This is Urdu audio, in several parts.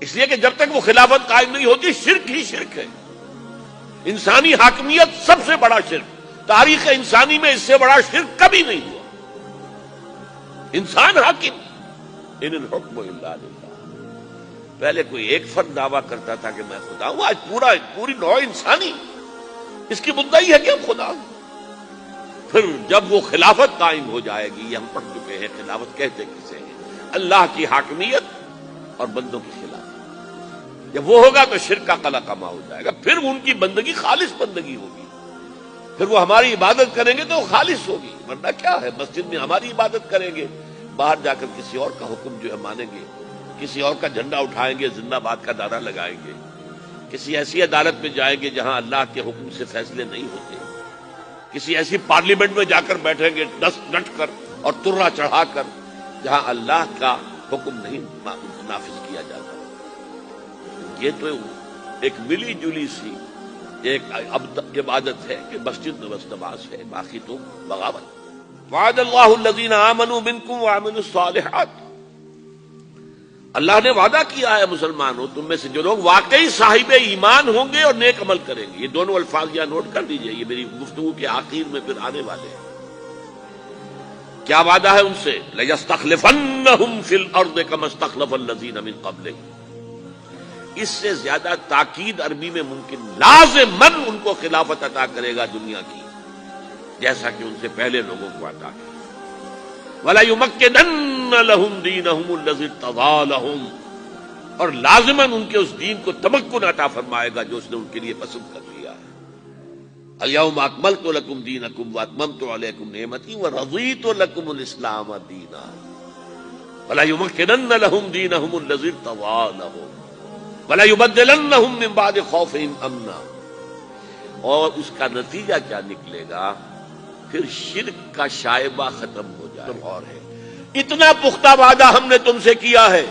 اس لیے کہ جب تک وہ خلافت قائم نہیں ہوتی شرک ہی شرک ہے. انسانی حاکمیت سب سے بڑا شرک. تاریخ انسانی میں اس سے بڑا شرک کبھی نہیں ہوا. انسان حاکم، ان الحکم الا للہ. پہلے کوئی ایک فرد دعویٰ کرتا تھا کہ میں خدا ہوں، آج پوری نوع انسانی اس کی مدعی ہے کہ ہم خدا ہوں. پھر جب وہ خلافت قائم ہو جائے گی، یہ ہم پڑھ چکے ہیں خلافت کہتے کسے ہیں، اللہ کی حاکمیت اور بندوں کی خلافت. جب وہ ہوگا تو شرک کا قلع کما ہو جائے گا. پھر ان کی بندگی خالص بندگی ہوگی. پھر وہ ہماری عبادت کریں گے تو وہ خالص ہوگی. ورنہ کیا ہے، مسجد میں ہماری عبادت کریں گے، باہر جا کر کسی اور کا حکم جو ہے مانیں گے، کسی اور کا جھنڈا اٹھائیں گے، زندہ باد کا نعرہ لگائیں گے، کسی ایسی عدالت میں جائیں گے جہاں اللہ کے حکم سے فیصلے نہیں ہوتے، کسی ایسی پارلیمنٹ میں جا کر بیٹھیں گے ڈٹ کر اور ترا چڑھا کر جہاں اللہ کا حکم نہیں نافذ کیا جاتا. یہ تو ایک ملی جلی سی ایک عبادت ہے کہ مسجد میں بس نماز ہے، باقی تو بغاوت. وعد اللہ الذین آمنوا منکم وعملوا الصالحات. اللہ نے وعدہ کیا ہے مسلمانوں تم میں سے جو لوگ واقعی صاحب ایمان ہوں گے اور نیک عمل کریں گے. یہ دونوں الفاظ یہاں نوٹ کر لیجئے، یہ میری گفتگو کے آخر میں پھر آنے والے ہیں. کیا وعدہ ہے ان سے؟ لَيَسْتَخْلِفَنَّهُمْ فِي الْأَرْضِ كَمَا اسْتَخْلَفَ الَّذِينَ مِن قَبْلِهِمْ. اس سے زیادہ تاکید عربی میں ممکن، لازماً ان کو خلافت عطا کرے گا دنیا کی، جیسا کہ ان سے پہلے لوگوں کو عطا کیا. وَلَيُمَكِّنَنَّ لَهُمْ دِينَهُمُ الَّذِي ارْتَضَىٰ لَهُمْ، اور لازماً ان کے اس دین کو تمکن عطا فرمائے گا جو اس نے ان کے لیے پسند کر لیا ہے. الْيَوْمَ أَكْمَلْتُ لَكُمْ دِينَكُمْ وَأَتْمَمْتُ عَلَيْكُمْ نِعْمَتِي وَرَضِيتُ لَكُمُ الْإِسْلَامَ دِينًا. وَلَيُمَكِّنَنَّ لَهُمْ دِينَهُمُ الَّذِي ارْتَضَىٰ لَهُمْ وَلَيُبَدِّلَنَّهُمْ مِن بَعْدِ خَوْفِهِمْ أَمْنًا. اور اس کا نتیجہ کیا نکلے گا؟ پھر شرک کا شائبہ ختم ہو جائے. اور ہے اتنا پختہ وعدہ ہم نے تم سے کیا ہے،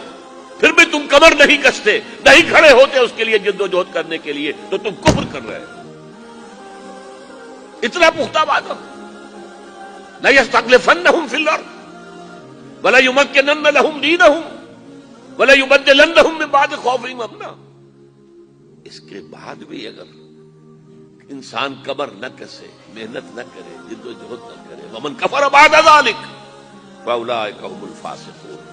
پھر بھی تم کمر نہیں کستے، نہیں کھڑے ہوتے اس کے لیے جد و جہد کرنے کے لیے، تو تم کفر کر رہے ہو. اتنا پختہ وعدہ. لَيَسْتَخْلِفَنَّهُمْ فِي الْأَرْضِ وَلَيُمَكِّنَنَّ لَهُمْ دِينَهُمْ وَلَيُبَدِّلَنَّهُم مِّن بَعْدِ خَوْفِهِمْ أَمْنًا. اس کے بعد بھی اگر انسان کمر نہ کسے، محنت نہ کرے، جد و جہد نہ کرے، وَمَن كَفَرَ بَعْدَ ذَلِكَ فَأُولَٰئِكَ هُمُ الْفَاسِقُونَ.